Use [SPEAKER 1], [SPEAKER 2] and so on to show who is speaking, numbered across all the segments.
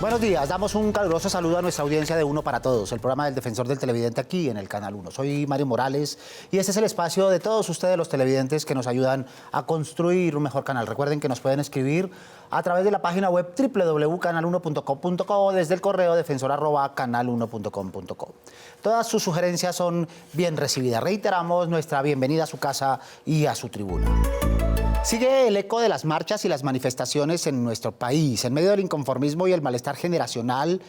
[SPEAKER 1] Buenos días, damos un caluroso saludo a nuestra audiencia de Uno para Todos, el programa del Defensor del Televidente aquí en el Canal 1. Soy Mario Morales y este es el espacio de todos ustedes los televidentes que nos ayudan a construir un mejor canal. Recuerden que nos pueden escribir a través de la página web www.canal1.com.co o desde el correo defensor@canal1.com.co. Todas sus sugerencias son bien recibidas. Reiteramos nuestra bienvenida a su casa y a su tribuna. Sigue el eco de las marchas y las manifestaciones en nuestro país, en medio del inconformismo y el malestar generacional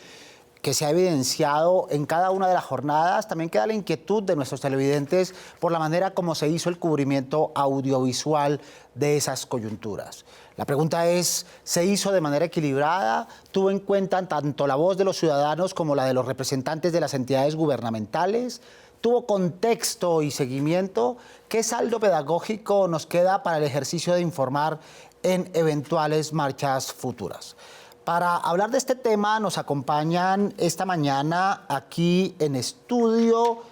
[SPEAKER 1] que se ha evidenciado en cada una de las jornadas. También queda la inquietud de nuestros televidentes por la manera como se hizo el cubrimiento audiovisual de esas coyunturas. La pregunta es, ¿se hizo de manera equilibrada? ¿Tuvo en cuenta tanto la voz de los ciudadanos como la de los representantes de las entidades gubernamentales? ¿Tuvo contexto y seguimiento? ¿Qué saldo pedagógico nos queda para el ejercicio de informar en eventuales marchas futuras? Para hablar de este tema nos acompañan esta mañana aquí en estudio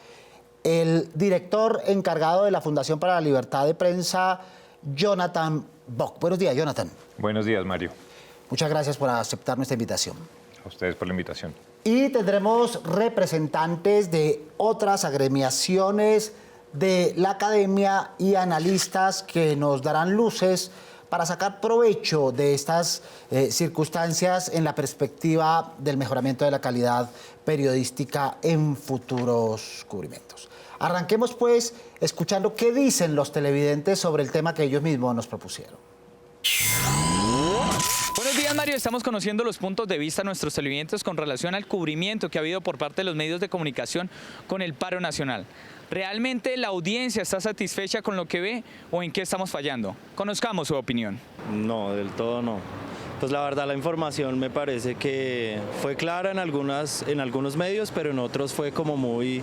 [SPEAKER 1] el director encargado de la Fundación para la Libertad de Prensa, Jonathan Bock. Buenos días, Jonathan.
[SPEAKER 2] Buenos días, Mario.
[SPEAKER 1] Muchas gracias por aceptar nuestra invitación.
[SPEAKER 2] A ustedes por la invitación.
[SPEAKER 1] Y tendremos representantes de otras agremiaciones de la academia y analistas que nos darán luces para sacar provecho de estas circunstancias en la perspectiva del mejoramiento de la calidad periodística en futuros cubrimientos. Arranquemos pues escuchando qué dicen los televidentes sobre el tema que ellos mismos nos propusieron.
[SPEAKER 3] Buenos días, Mario. Estamos conociendo los puntos de vista de nuestros televidentes con relación al cubrimiento que ha habido por parte de los medios de comunicación con el paro nacional. ¿Realmente la audiencia está satisfecha con lo que ve o en qué estamos fallando? Conozcamos su opinión.
[SPEAKER 4] No, del todo no. Pues la verdad la información me parece que fue clara en algunos medios, pero en otros fue como muy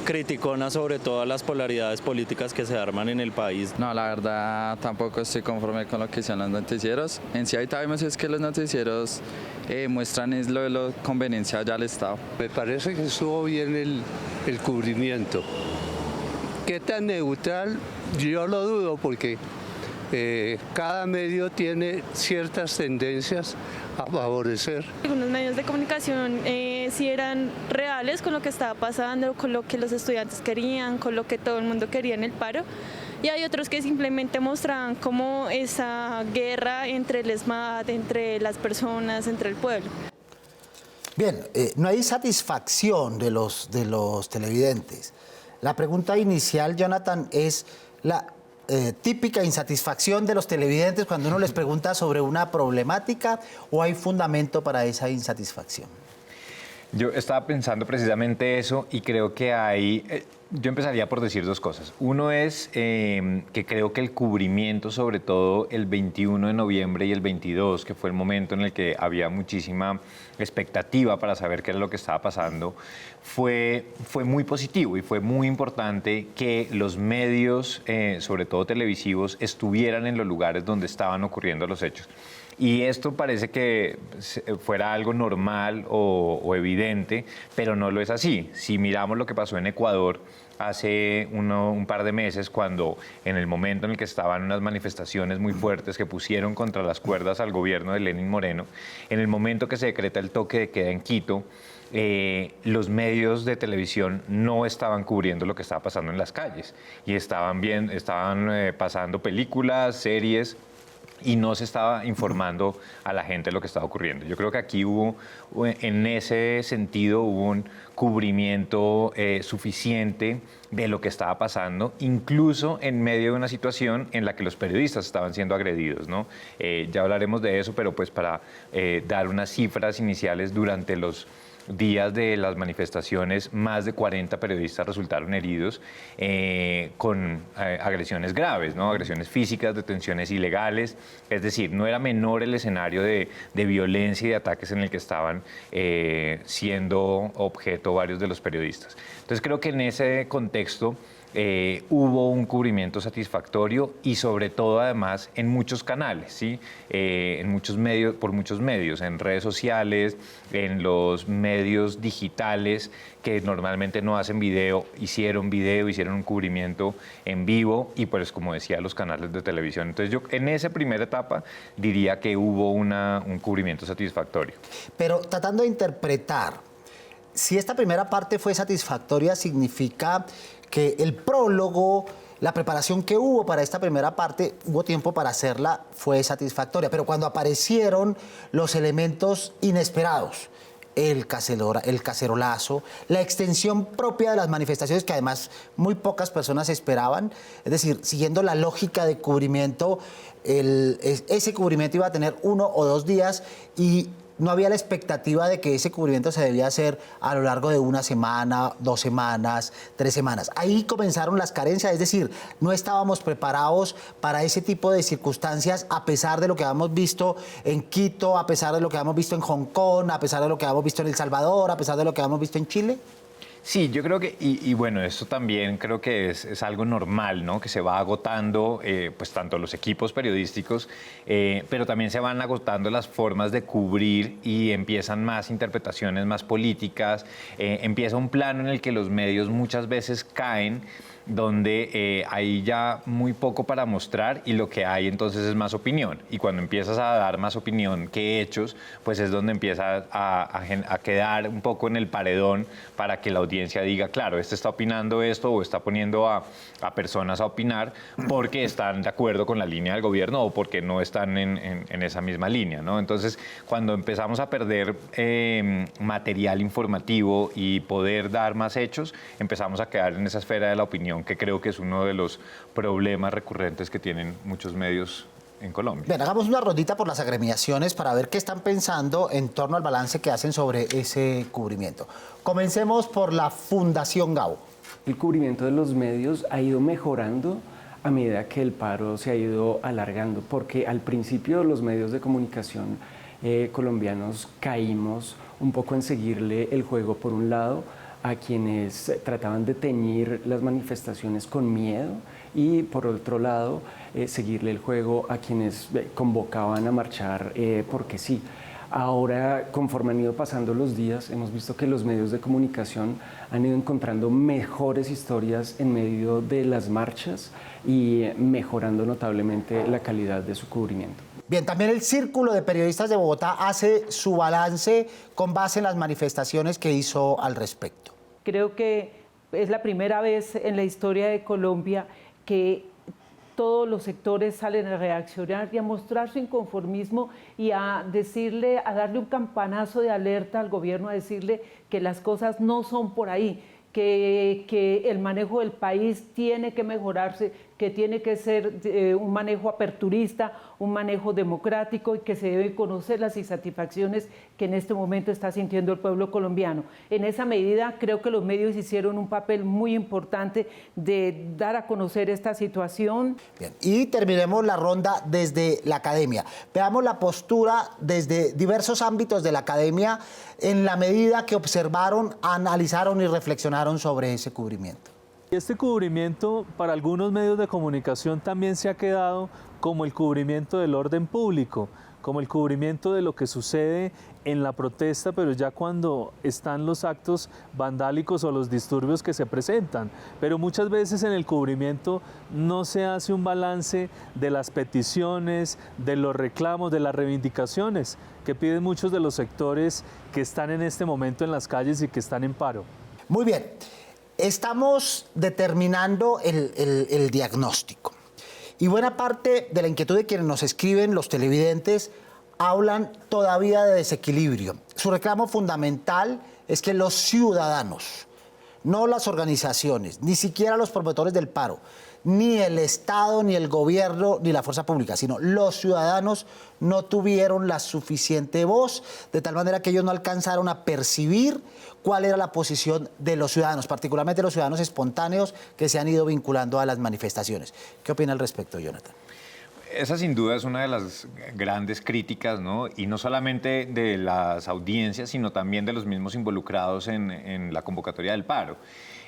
[SPEAKER 4] criticona sobre todas las polaridades políticas que se arman en el país.
[SPEAKER 5] No, la verdad tampoco estoy conforme con lo que hicieron los noticieros. En sí ahorita vemos es que los noticieros muestran es lo de la conveniencia ya al Estado.
[SPEAKER 6] Me parece que estuvo bien el cubrimiento. ¿Qué tan neutral? Yo lo dudo porque cada medio tiene ciertas tendencias a favorecer.
[SPEAKER 7] Algunos medios de comunicación sí eran reales con lo que estaba pasando, con lo que los estudiantes querían, con lo que todo el mundo quería en el paro. Y hay otros que simplemente mostraban como esa guerra entre el ESMAD, entre las personas, entre el pueblo.
[SPEAKER 1] Bien, no hay satisfacción de los televidentes. La pregunta inicial, Jonathan, es la típica insatisfacción de los televidentes cuando uno les pregunta sobre una problemática, ¿o hay fundamento para esa insatisfacción?
[SPEAKER 2] Yo estaba pensando precisamente eso y creo que hay... Yo empezaría por decir dos cosas. Uno es que creo que el cubrimiento, sobre todo el 21 de noviembre y el 22, que fue el momento en el que había muchísima expectativa para saber qué era lo que estaba pasando, fue muy positivo y fue muy importante que los medios, sobre todo televisivos, estuvieran en los lugares donde estaban ocurriendo los hechos. Y esto parece que fuera algo normal o evidente, pero no lo es así. Si miramos lo que pasó en Ecuador hace un par de meses, cuando en el momento en el que estaban unas manifestaciones muy fuertes que pusieron contra las cuerdas al gobierno de Lenín Moreno, en el momento que se decreta el toque de queda en Quito, los medios de televisión no estaban cubriendo lo que estaba pasando en las calles y estaban pasando películas, series, y no se estaba informando a la gente de lo que estaba ocurriendo. Yo creo que aquí en ese sentido, hubo un cubrimiento suficiente de lo que estaba pasando, incluso en medio de una situación en la que los periodistas estaban siendo agredidos, ¿no? Ya hablaremos de eso, pero pues para dar unas cifras iniciales, durante los días de las manifestaciones, más de 40 periodistas resultaron heridos con agresiones graves, ¿no? Agresiones físicas, detenciones ilegales. Es decir, no era menor el escenario de violencia y de ataques en el que estaban siendo objeto varios de los periodistas. Entonces creo que en ese contexto hubo un cubrimiento satisfactorio y sobre todo además en muchos canales, ¿sí? En muchos medios, por muchos medios, en redes sociales, en los medios digitales que normalmente no hacen video, hicieron un cubrimiento en vivo y pues como decía los canales de televisión. Entonces yo en esa primera etapa diría que hubo un cubrimiento satisfactorio.
[SPEAKER 1] Pero tratando de interpretar, si esta primera parte fue satisfactoria, significa que el prólogo, la preparación que hubo para esta primera parte, hubo tiempo para hacerla, fue satisfactoria. Pero cuando aparecieron los elementos inesperados, el cacerolazo, la extensión propia de las manifestaciones que además muy pocas personas esperaban, es decir, siguiendo la lógica de cubrimiento, ese cubrimiento iba a tener 1 o 2 días y no había la expectativa de que ese cubrimiento se debía hacer a lo largo de 1 semana, 2 semanas, 3 semanas. Ahí comenzaron las carencias, es decir, no estábamos preparados para ese tipo de circunstancias a pesar de lo que habíamos visto en Quito, a pesar de lo que habíamos visto en Hong Kong, a pesar de lo que habíamos visto en El Salvador, a pesar de lo que habíamos visto en Chile.
[SPEAKER 2] Sí, yo creo que, y bueno, esto también creo que es algo normal, ¿no? Que se va agotando, pues tanto los equipos periodísticos, pero también se van agotando las formas de cubrir y empiezan más interpretaciones más políticas, empieza un plano en el que los medios muchas veces caen, donde hay ya muy poco para mostrar y lo que hay entonces es más opinión. Y cuando empiezas a dar más opinión que hechos, pues es donde empieza a quedar un poco en el paredón para que la audiencia diga, claro, este está opinando esto o está poniendo a personas a opinar porque están de acuerdo con la línea del gobierno o porque no están en esa misma línea, ¿no? Entonces, cuando empezamos a perder material informativo y poder dar más hechos, empezamos a quedar en esa esfera de la opinión, que creo que es uno de los problemas recurrentes que tienen muchos medios en Colombia.
[SPEAKER 1] Bien, hagamos una rondita por las agremiaciones para ver qué están pensando en torno al balance que hacen sobre ese cubrimiento. Comencemos por la Fundación Gabo.
[SPEAKER 8] El cubrimiento de los medios ha ido mejorando a medida que el paro se ha ido alargando, porque al principio los medios de comunicación colombianos caímos un poco en seguirle el juego, por un lado, a quienes trataban de teñir las manifestaciones con miedo y por otro lado seguirle el juego a quienes convocaban a marchar porque sí. Ahora, conforme han ido pasando los días, hemos visto que los medios de comunicación han ido encontrando mejores historias en medio de las marchas y mejorando notablemente la calidad de su cubrimiento.
[SPEAKER 1] Bien, también el Círculo de Periodistas de Bogotá hace su balance con base en las manifestaciones que hizo al respecto.
[SPEAKER 9] Creo que es la primera vez en la historia de Colombia que todos los sectores salen a reaccionar y a mostrar su inconformismo y a decirle, a darle un campanazo de alerta al gobierno, a decirle que las cosas no son por ahí, que el manejo del país tiene que mejorarse, que tiene que ser un manejo aperturista, un manejo democrático y que se deben conocer las insatisfacciones que en este momento está sintiendo el pueblo colombiano. En esa medida creo que los medios hicieron un papel muy importante de dar a conocer esta situación.
[SPEAKER 1] Bien, y terminemos la ronda desde la academia. Veamos la postura desde diversos ámbitos de la academia en la medida que observaron, analizaron y reflexionaron sobre ese cubrimiento.
[SPEAKER 10] Este cubrimiento para algunos medios de comunicación también se ha quedado como el cubrimiento del orden público, como el cubrimiento de lo que sucede en la protesta, pero ya cuando están los actos vandálicos o los disturbios que se presentan. Pero muchas veces en el cubrimiento no se hace un balance de las peticiones, de los reclamos, de las reivindicaciones que piden muchos de los sectores que están en este momento en las calles y que están en paro.
[SPEAKER 1] Muy bien. Estamos determinando el diagnóstico y buena parte de la inquietud de quienes nos escriben, los televidentes, hablan todavía de desequilibrio. Su reclamo fundamental es que los ciudadanos, no las organizaciones, ni siquiera los promotores del paro, ni el Estado, ni el gobierno, ni la fuerza pública, sino los ciudadanos no tuvieron la suficiente voz, de tal manera que ellos no alcanzaron a percibir cuál era la posición de los ciudadanos, particularmente los ciudadanos espontáneos que se han ido vinculando a las manifestaciones. ¿Qué opina al respecto, Jonathan?
[SPEAKER 2] esa sin duda es una de las grandes críticas, ¿no? Y no solamente de las audiencias, sino también de los mismos involucrados en la convocatoria del paro.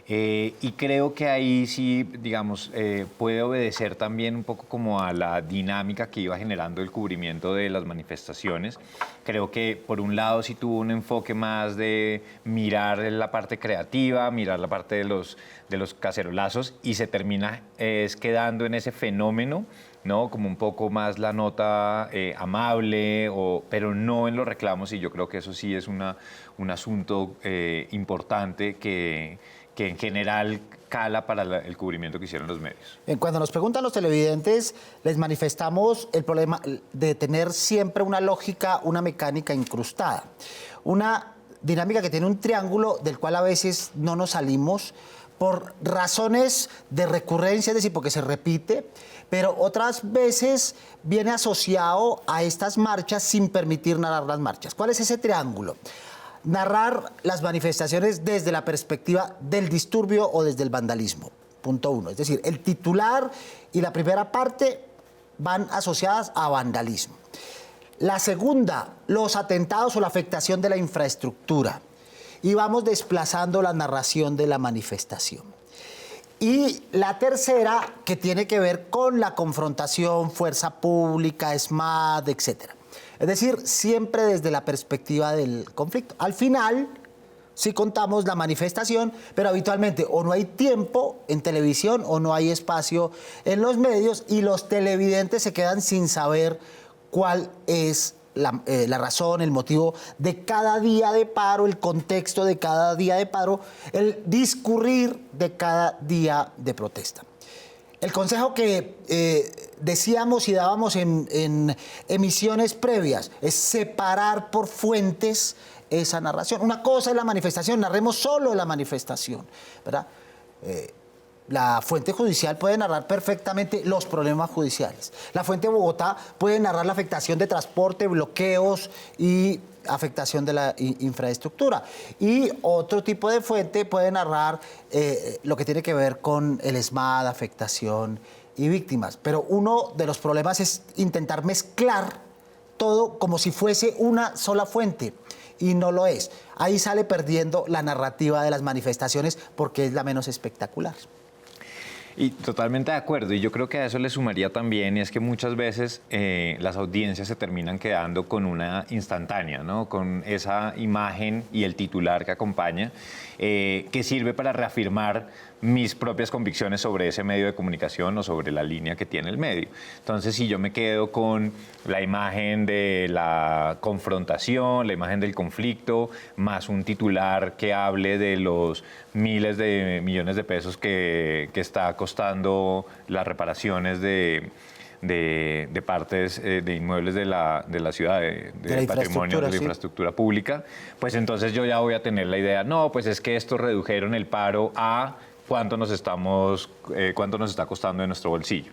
[SPEAKER 2] Y creo que ahí sí, digamos, puede obedecer también un poco como a la dinámica que iba generando el cubrimiento de las manifestaciones. Creo que por un lado sí tuvo un enfoque más de mirar la parte creativa, mirar la parte de los cacerolazos, y se termina quedando en ese fenómeno, ¿no? Como un poco más la nota amable, pero no en los reclamos, y yo creo que eso sí es un asunto importante que en general cala para el cubrimiento que hicieron los medios.
[SPEAKER 1] Cuando nos preguntan los televidentes, les manifestamos el problema de tener siempre una lógica, una mecánica incrustada. Una dinámica que tiene un triángulo del cual a veces no nos salimos por razones de recurrencia, es decir, porque se repite, pero otras veces viene asociado a estas marchas sin permitir narrar las marchas. ¿Cuál es ese triángulo? Narrar las manifestaciones desde la perspectiva del disturbio o desde el vandalismo, punto uno. Es decir, el titular y la primera parte van asociadas a vandalismo. La segunda, los atentados o la afectación de la infraestructura. Y vamos desplazando la narración de la manifestación. Y la tercera, que tiene que ver con la confrontación, fuerza pública, ESMAD, etcétera. Es decir, siempre desde la perspectiva del conflicto. Al final, sí contamos la manifestación, pero habitualmente o no hay tiempo en televisión o no hay espacio en los medios, y los televidentes se quedan sin saber cuál es la razón, el motivo de cada día de paro, el contexto de cada día de paro, el discurrir de cada día de protesta. El consejo que decíamos y dábamos en emisiones previas es separar por fuentes esa narración. Una cosa es la manifestación, narremos solo la manifestación, ¿verdad? La fuente judicial puede narrar perfectamente los problemas judiciales. La fuente de Bogotá puede narrar la afectación de transporte, bloqueos y afectación de la infraestructura. Y otro tipo de fuente puede narrar lo que tiene que ver con el ESMAD, afectación y víctimas. Pero uno de los problemas es intentar mezclar todo como si fuese una sola fuente, y no lo es. Ahí sale perdiendo la narrativa de las manifestaciones porque es la menos espectacular.
[SPEAKER 2] Y totalmente de acuerdo, y yo creo que a eso le sumaría también, y es que muchas veces las audiencias se terminan quedando con una instantánea, ¿no? Con esa imagen y el titular que acompaña, que sirve para reafirmar mis propias convicciones sobre ese medio de comunicación o sobre la línea que tiene el medio. Entonces, si yo me quedo con la imagen de la confrontación, la imagen del conflicto, más un titular que hable de los miles de millones de pesos que está costando las reparaciones de partes de inmuebles de la ciudad, de patrimonio, de la infraestructura pública, pues entonces yo ya voy a tener la idea, no, pues es que estos redujeron el paro a cuánto nos está costando en nuestro bolsillo.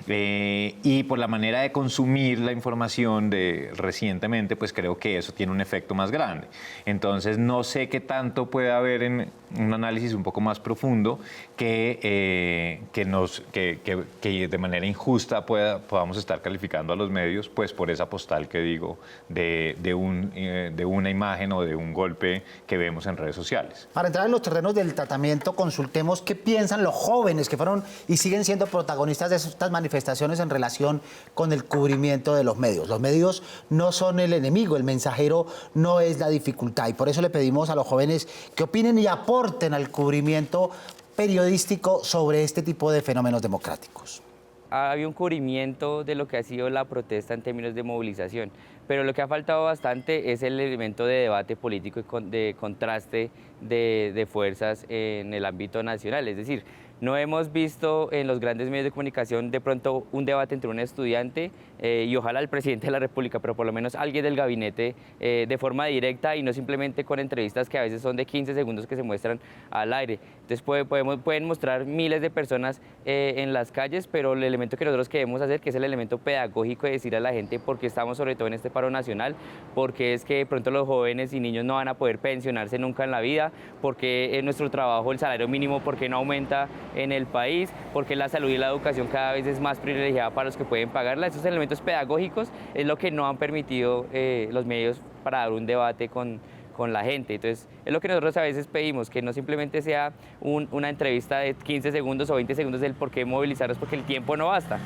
[SPEAKER 2] Y por la manera de consumir la información recientemente, pues creo que eso tiene un efecto más grande. Entonces, no sé qué tanto puede haber en un análisis un poco más profundo que de manera injusta podamos estar calificando a los medios, pues por esa postal que digo de una imagen o de un golpe que vemos en redes sociales.
[SPEAKER 1] Para entrar en los terrenos del tratamiento, consultemos qué piensan los jóvenes que fueron y siguen siendo protagonistas de estas manifestaciones en relación con el cubrimiento de los medios. Los medios no son el enemigo, el mensajero no es la dificultad, y por eso le pedimos a los jóvenes que opinen y aporten al cubrimiento periodístico sobre este tipo de fenómenos democráticos.
[SPEAKER 11] Había un cubrimiento de lo que ha sido la protesta en términos de movilización, pero lo que ha faltado bastante es el elemento de debate político y de contraste de fuerzas en el ámbito nacional. Es decir, no hemos visto en los grandes medios de comunicación de pronto un debate entre un estudiante y ojalá el presidente de la República, pero por lo menos alguien del gabinete de forma directa y no simplemente con entrevistas que a veces son de 15 segundos que se muestran al aire. Entonces pueden mostrar miles de personas en las calles, pero el elemento que nosotros queremos hacer, que es el elemento pedagógico de decir a la gente por qué estamos sobre todo en este paro nacional, porque es que de pronto los jóvenes y niños no van a poder pensionarse nunca en la vida, porque en nuestro trabajo el salario mínimo, porque no aumenta en el país, porque la salud y la educación cada vez es más privilegiada para los que pueden pagarla. Esos elementos pedagógicos es lo que no han permitido los medios para dar un debate con la gente. Entonces, es lo que nosotros a veces pedimos, que no simplemente sea una entrevista de 15 segundos o 20 segundos del por qué movilizarnos, porque el tiempo no basta.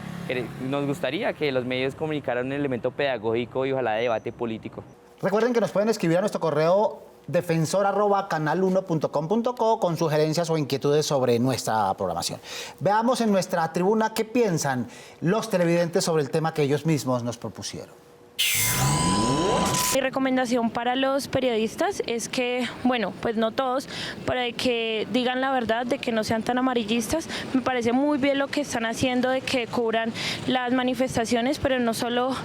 [SPEAKER 11] Nos gustaría que los medios comunicaran un elemento pedagógico y ojalá de debate político.
[SPEAKER 1] Recuerden que nos pueden escribir a nuestro correo defensor@canal1.com.co con sugerencias o inquietudes sobre nuestra programación. Veamos en nuestra tribuna qué piensan los televidentes sobre el tema que ellos mismos nos propusieron.
[SPEAKER 7] Mi recomendación para los periodistas es que, bueno, pues no todos, pero de que digan la verdad, de que no sean tan amarillistas. Me parece muy bien lo que están haciendo, de que cubran las manifestaciones, pero no solo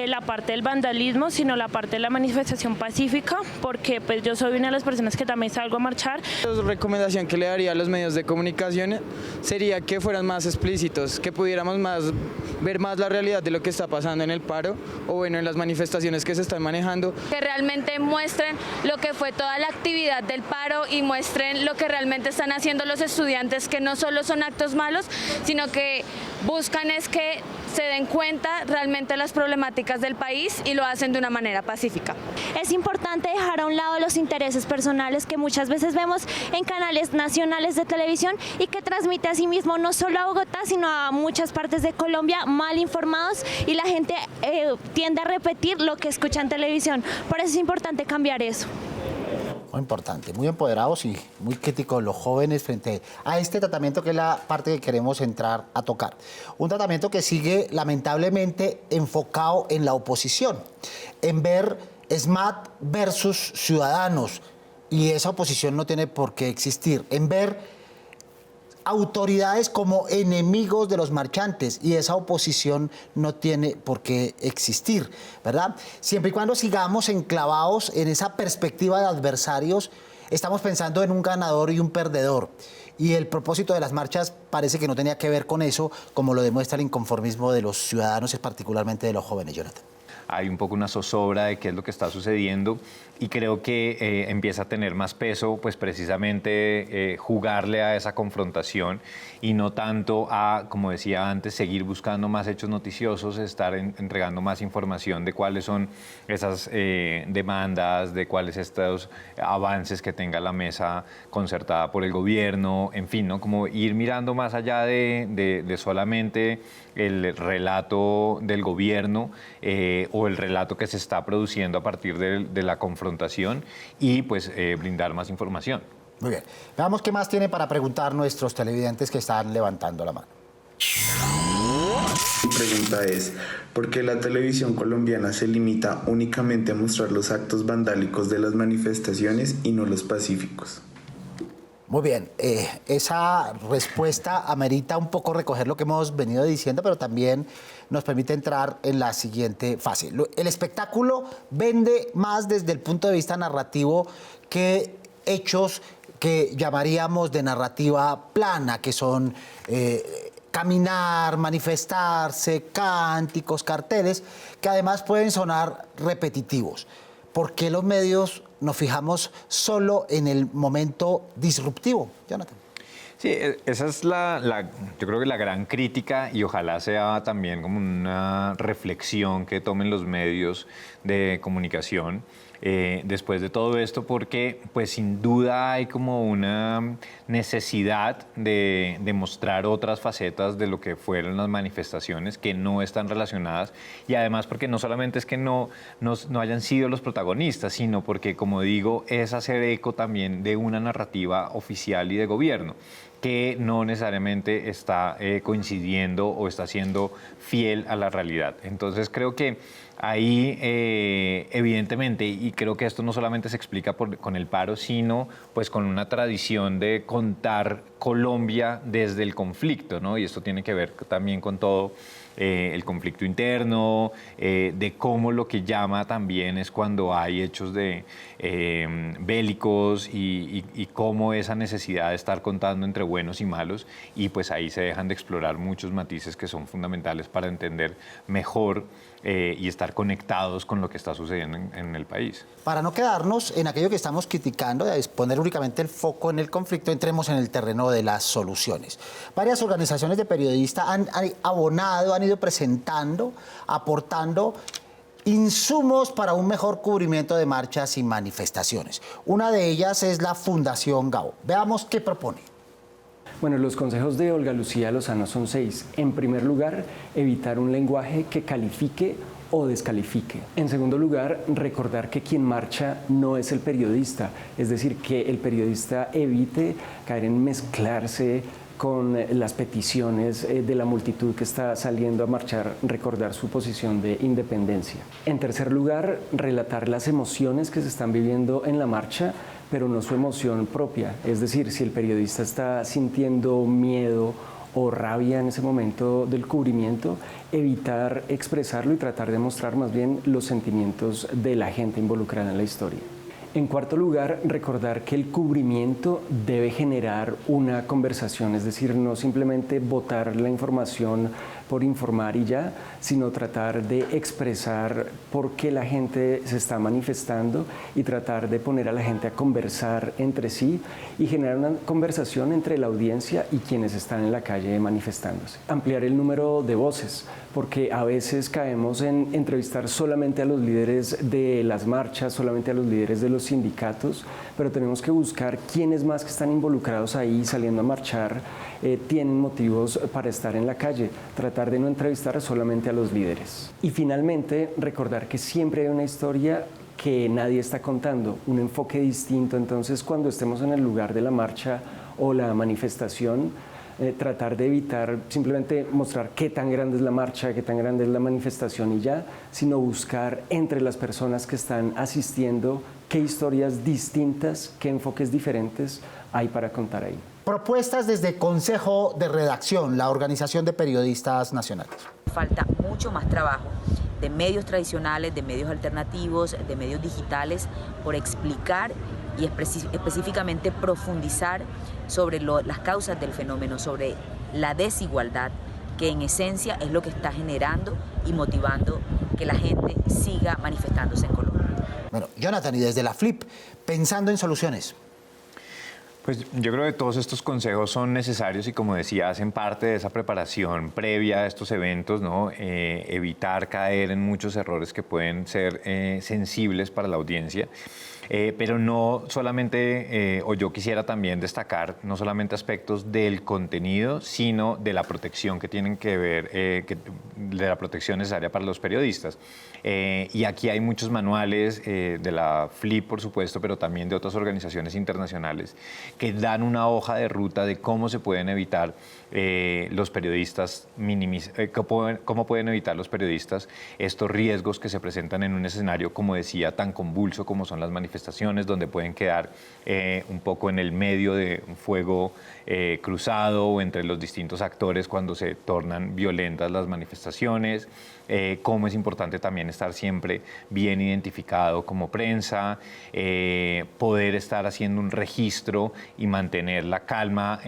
[SPEAKER 7] la parte del vandalismo, sino la parte de la manifestación pacífica, porque pues yo soy una de las personas que también salgo a marchar.
[SPEAKER 12] La recomendación que le daría a los medios de comunicación sería que fueran más explícitos, que pudiéramos ver más la realidad de lo que está pasando en el paro o bueno, en las manifestaciones que se están manejando.
[SPEAKER 13] Que realmente muestren lo que fue toda la actividad del paro y muestren lo que realmente están haciendo los estudiantes, que no solo son actos malos, sino que buscan es que se den cuenta realmente las problemáticas del país y lo hacen de una manera pacífica.
[SPEAKER 14] Es importante dejar a un lado los intereses personales que muchas veces vemos en canales nacionales de televisión y que transmite a sí mismo no solo a Bogotá, sino a muchas partes de Colombia mal informados y la gente tiende a repetir lo que escucha en televisión. Por eso es importante cambiar eso.
[SPEAKER 1] Muy importante, muy empoderados y muy críticos los jóvenes frente a este tratamiento que es la parte que queremos entrar a tocar. Un tratamiento que sigue lamentablemente enfocado en la oposición, en ver SMAT versus Ciudadanos, y esa oposición no tiene por qué existir, en ver autoridades como enemigos de los marchantes, y esa oposición no tiene por qué existir, ¿verdad? Siempre y cuando sigamos enclavados en esa perspectiva de adversarios, estamos pensando en un ganador y un perdedor. Y el propósito de las marchas parece que no tenía que ver con eso, como lo demuestra el inconformismo de los ciudadanos y particularmente de los jóvenes, Jonathan.
[SPEAKER 2] Hay un poco una zozobra de qué es lo que está sucediendo y creo que empieza a tener más peso, pues precisamente jugarle a esa confrontación y no tanto a, como decía antes, seguir buscando más hechos noticiosos, estar entregando más información de cuáles son esas demandas, de cuáles estos avances que tenga la mesa concertada por el gobierno, en fin, ¿no? Como ir mirando más allá de solamente el relato del gobierno o el relato que se está produciendo a partir de la confrontación y pues brindar más información.
[SPEAKER 1] Muy bien. Veamos qué más tiene para preguntar nuestros televidentes que están levantando la mano.
[SPEAKER 15] Mi pregunta es, ¿por qué la televisión colombiana se limita únicamente a mostrar los actos vandálicos de las manifestaciones y no los pacíficos?
[SPEAKER 1] Muy bien, esa respuesta amerita un poco recoger lo que hemos venido diciendo, pero también nos permite entrar en la siguiente fase. El espectáculo vende más desde el punto de vista narrativo que hechos que llamaríamos de narrativa plana, que son caminar, manifestarse, cánticos, carteles, que además pueden sonar repetitivos. ¿Por qué los medios nos fijamos solo en el momento disruptivo, Jonathan?
[SPEAKER 2] Sí, esa es yo creo que la gran crítica y ojalá sea también como una reflexión que tomen los medios de comunicación después de todo esto, porque pues sin duda hay como una necesidad de mostrar otras facetas de lo que fueron las manifestaciones que no están relacionadas y además porque no solamente es que no hayan sido los protagonistas, sino porque, como digo, es hacer eco también de una narrativa oficial y de gobierno que no necesariamente está coincidiendo o está siendo fiel a la realidad. Entonces creo que ahí evidentemente, y creo que esto no solamente se explica con el paro, sino pues con una tradición de contar Colombia desde el conflicto, ¿no? Y esto tiene que ver también con todo el conflicto interno, de cómo lo que llama también es cuando hay hechos de bélicos y cómo esa necesidad de estar contando entre buenos y malos, y pues ahí se dejan de explorar muchos matices que son fundamentales para entender mejor y estar conectados con lo que está sucediendo en el país.
[SPEAKER 1] Para no quedarnos en aquello que estamos criticando, de poner únicamente el foco en el conflicto, entremos en el terreno de las soluciones. Varias organizaciones de periodistas han abonado, han ido presentando, aportando insumos para un mejor cubrimiento de marchas y manifestaciones. Una de ellas es la Fundación Gao. Veamos qué propone.
[SPEAKER 8] Bueno, los consejos de Olga Lucía Lozano son 6. En primer lugar, evitar un lenguaje que califique o descalifique. En segundo lugar, recordar que quien marcha no es el periodista, es decir, que el periodista evite caer en mezclarse con las peticiones de la multitud que está saliendo a marchar, recordar su posición de independencia. En tercer lugar, relatar las emociones que se están viviendo en la marcha, pero no su emoción propia. Es decir, si el periodista está sintiendo miedo o rabia en ese momento del cubrimiento, evitar expresarlo y tratar de mostrar más bien los sentimientos de la gente involucrada en la historia. En cuarto lugar, recordar que el cubrimiento debe generar una conversación, es decir, no simplemente botar la información por informar y ya, sino tratar de expresar por qué la gente se está manifestando y tratar de poner a la gente a conversar entre sí y generar una conversación entre la audiencia y quienes están en la calle manifestándose. Ampliar el número de voces, porque a veces caemos en entrevistar solamente a los líderes de las marchas, solamente a los líderes de los sindicatos, pero tenemos que buscar quiénes más que están involucrados ahí saliendo a marchar tienen motivos para estar en la calle, tratar de no entrevistar solamente a los líderes. Y finalmente, recordar que siempre hay una historia que nadie está contando, un enfoque distinto. Entonces, cuando estemos en el lugar de la marcha o la manifestación, tratar de evitar simplemente mostrar qué tan grande es la marcha, qué tan grande es la manifestación y ya, sino buscar entre las personas que están asistiendo qué historias distintas, qué enfoques diferentes hay para contar ahí.
[SPEAKER 1] Propuestas desde Consejo de Redacción, la Organización de Periodistas Nacionales.
[SPEAKER 16] Falta mucho más trabajo de medios tradicionales, de medios alternativos, de medios digitales, por explicar y específicamente profundizar sobre las causas del fenómeno, sobre la desigualdad, que en esencia es lo que está generando y motivando que la gente siga manifestándose en Colombia.
[SPEAKER 1] Bueno, Jonathan, y desde la FLIP, pensando en soluciones.
[SPEAKER 2] Pues yo creo que todos estos consejos son necesarios y, como decía, hacen parte de esa preparación previa a estos eventos, ¿no? Evitar caer en muchos errores que pueden ser sensibles para la audiencia. Pero no solamente, o yo quisiera también destacar, no solamente aspectos del contenido, sino de la protección que tienen que ver, de la protección necesaria para los periodistas. Y aquí hay muchos manuales de la FLIP, por supuesto, pero también de otras organizaciones internacionales que dan una hoja de ruta de cómo se pueden evitar los periodistas, cómo pueden evitar los periodistas estos riesgos que se presentan en un escenario, como decía, tan convulso como son las manifestaciones, donde pueden quedar un poco en el medio de un fuego cruzado o entre los distintos actores cuando se tornan violentas las manifestaciones. Cómo es importante también estar siempre bien identificado como prensa, poder estar haciendo un registro y mantener la calma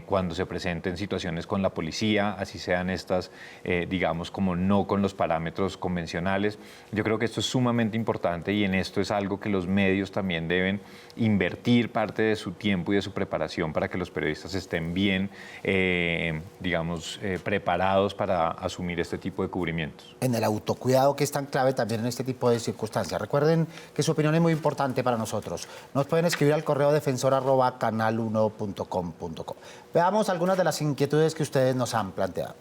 [SPEAKER 2] cuando se presenten situaciones con la policía, así sean estas, digamos, como no con los parámetros convencionales. Yo creo que esto es sumamente importante y en esto es algo que los medios también deben invertir parte de su tiempo y de su preparación para que los periodistas estén bien, digamos, preparados para asumir este tipo de cubrimientos.
[SPEAKER 1] En el autocuidado, que es tan clave también en este tipo de circunstancias. Recuerden que su opinión es muy importante para nosotros. Nos pueden escribir al correo defensor@canal1.com.co. Veamos algunas de las inquietudes que ustedes nos han planteado.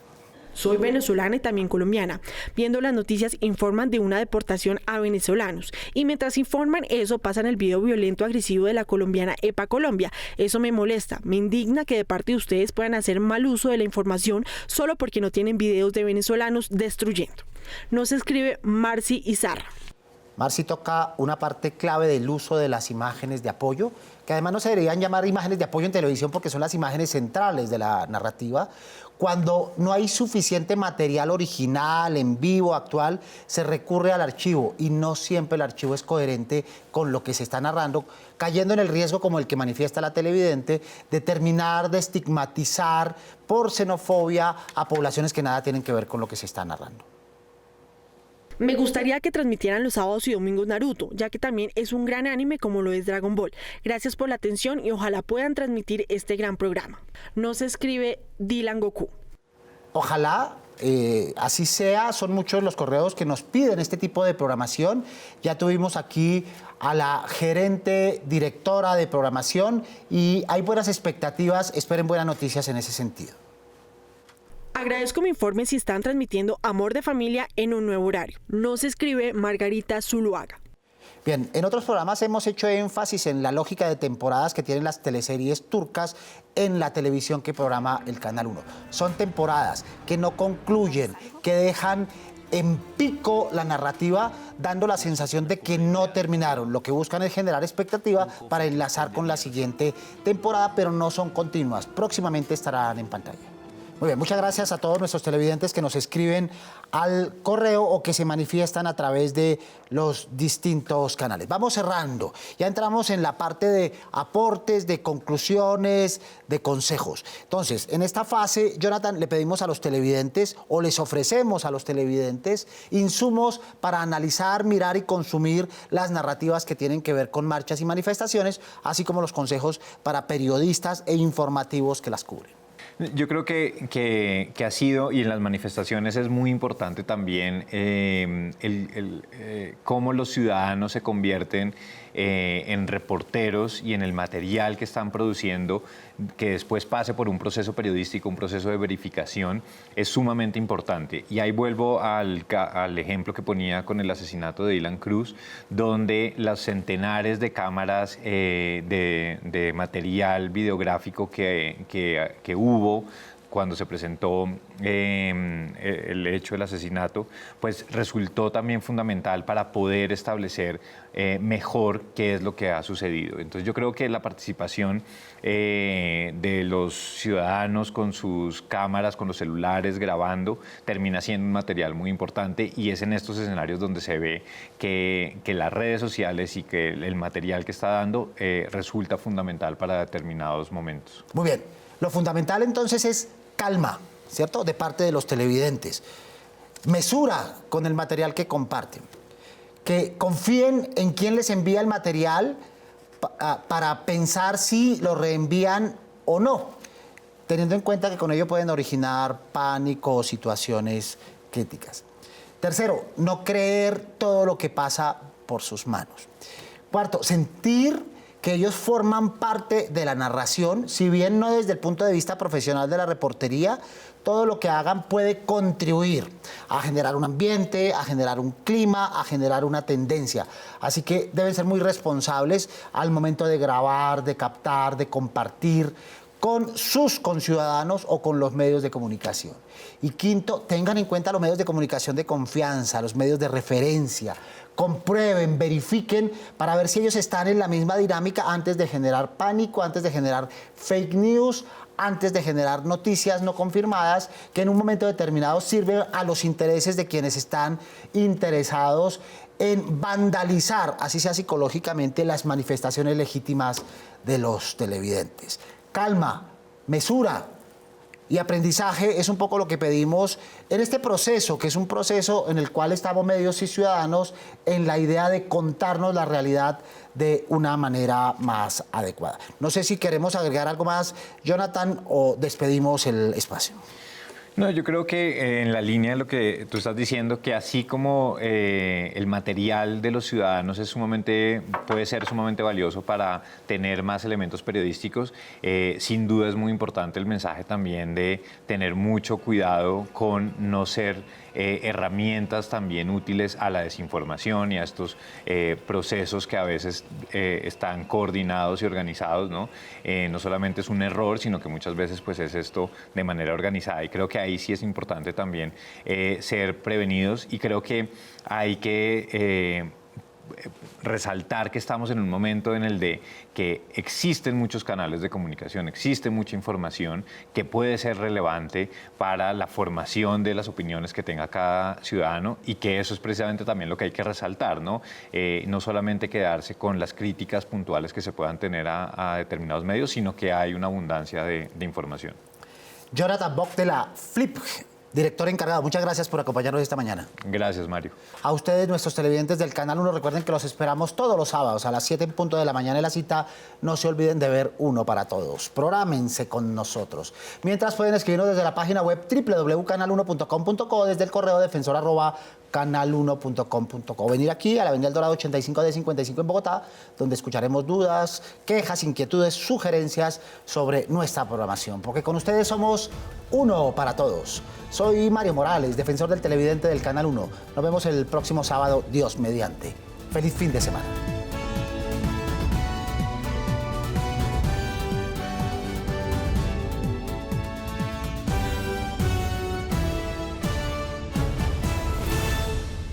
[SPEAKER 17] Soy venezolana y también colombiana. Viendo las noticias informan de una deportación a venezolanos. Y mientras informan eso, pasan el video violento agresivo de la colombiana EPA Colombia. Eso me molesta, me indigna que de parte de ustedes puedan hacer mal uso de la información solo porque no tienen videos de venezolanos destruyendo. Nos escribe Marci Izarra.
[SPEAKER 1] Marci toca una parte clave del uso de las imágenes de apoyo, que además no se deberían llamar imágenes de apoyo en televisión porque son las imágenes centrales de la narrativa. Cuando no hay suficiente material original, en vivo, actual, se recurre al archivo y no siempre el archivo es coherente con lo que se está narrando, cayendo en el riesgo, como el que manifiesta la televidente, de terminar de estigmatizar por xenofobia a poblaciones que nada tienen que ver con lo que se está narrando.
[SPEAKER 17] Me gustaría que transmitieran los sábados y domingos Naruto, ya que también es un gran anime como lo es Dragon Ball. Gracias por la atención y ojalá puedan transmitir este gran programa. Nos escribe Dylan Goku.
[SPEAKER 1] Ojalá así sea, son muchos los correos que nos piden este tipo de programación. Ya tuvimos aquí a la gerente directora de programación y hay buenas expectativas, esperen buenas noticias en ese sentido.
[SPEAKER 17] Agradezco me informen si están transmitiendo Amor de Familia en un nuevo horario. Nos escribe Margarita Zuluaga.
[SPEAKER 1] Bien, en otros programas hemos hecho énfasis en la lógica de temporadas que tienen las teleseries turcas en la televisión que programa el Canal 1. Son temporadas que no concluyen, que dejan en pico la narrativa, dando la sensación de que no terminaron. Lo que buscan es generar expectativa para enlazar con la siguiente temporada, pero no son continuas. Próximamente estarán en pantalla. Muy bien, muchas gracias a todos nuestros televidentes que nos escriben al correo o que se manifiestan a través de los distintos canales. Vamos cerrando. Ya entramos en la parte de aportes, de conclusiones, de consejos. Entonces, en esta fase, Jonathan, le pedimos a los televidentes o les ofrecemos a los televidentes insumos para analizar, mirar y consumir las narrativas que tienen que ver con marchas y manifestaciones, así como los consejos para periodistas e informativos que las cubren.
[SPEAKER 2] Yo creo que ha sido, y en las manifestaciones es muy importante también, cómo los ciudadanos se convierten en reporteros y en el material que están produciendo, que después pase por un proceso periodístico, un proceso de verificación, es sumamente importante. Y ahí vuelvo al ejemplo que ponía con el asesinato de Dylan Cruz, donde los centenares de cámaras de material videográfico que hubo cuando se presentó el hecho del asesinato, pues resultó también fundamental para poder establecer mejor qué es lo que ha sucedido. Entonces yo creo que la participación de los ciudadanos con sus cámaras, con los celulares grabando, termina siendo un material muy importante y es en estos escenarios donde se ve que las redes sociales y que el material que está dando resulta fundamental para determinados momentos.
[SPEAKER 1] Muy bien. Lo fundamental entonces es calma, ¿cierto? De parte de los televidentes. Mesura con el material que comparten. Que confíen en quién les envía el material para pensar si lo reenvían o no, teniendo en cuenta que con ello pueden originar pánico o situaciones críticas. Tercero, no creer todo lo que pasa por sus manos. Cuarto, sentir que ellos forman parte de la narración, si bien no desde el punto de vista profesional de la reportería, todo lo que hagan puede contribuir a generar un ambiente, a generar un clima, a generar una tendencia. Así que deben ser muy responsables al momento de grabar, de captar, de compartir con sus conciudadanos o con los medios de comunicación. Y quinto, tengan en cuenta los medios de comunicación de confianza, los medios de referencia. Comprueben, verifiquen para ver si ellos están en la misma dinámica antes de generar pánico, antes de generar fake news, antes de generar noticias no confirmadas que en un momento determinado sirven a los intereses de quienes están interesados en vandalizar, así sea psicológicamente, las manifestaciones legítimas de los televidentes. Calma, mesura y aprendizaje es un poco lo que pedimos en este proceso, que es un proceso en el cual estamos medios y ciudadanos en la idea de contarnos la realidad de una manera más adecuada. No sé si queremos agregar algo más, Jonathan, o despedimos el espacio.
[SPEAKER 2] No, yo creo que en la línea de lo que tú estás diciendo, que así como el material de los ciudadanos puede ser sumamente valioso para tener más elementos periodísticos, sin duda es muy importante el mensaje también de tener mucho cuidado con no ser herramientas también útiles a la desinformación y a estos procesos que a veces están coordinados y organizados, ¿no? No solamente es un error, sino que muchas veces pues es esto de manera organizada, y creo que ahí sí es importante también ser prevenidos, y creo que hay que resaltar que estamos en un momento en el de que existen muchos canales de comunicación, existe mucha información que puede ser relevante para la formación de las opiniones que tenga cada ciudadano, y que eso es precisamente también lo que hay que resaltar, ¿no? No solamente quedarse con las críticas puntuales que se puedan tener a determinados medios, sino que hay una abundancia de información.
[SPEAKER 1] Jonathan Bock de la Flip Director encargado, muchas gracias por acompañarnos esta mañana.
[SPEAKER 2] Gracias, Mario.
[SPEAKER 1] A ustedes, nuestros televidentes del Canal 1, recuerden que los esperamos todos los sábados a las 7 en punto de la mañana en la cita. No se olviden de ver Uno para Todos. Prográmense con nosotros. Mientras pueden escribirnos desde la página web www.canal1.com.co, desde el correo defensor@canal1.com.co. Venir aquí a la Avenida El Dorado 85D55 en Bogotá, donde escucharemos dudas, quejas, inquietudes, sugerencias sobre nuestra programación. Porque con ustedes somos Uno para Todos. Soy Mario Morales, defensor del televidente del Canal 1. Nos vemos el próximo sábado, Dios mediante. Feliz fin de semana.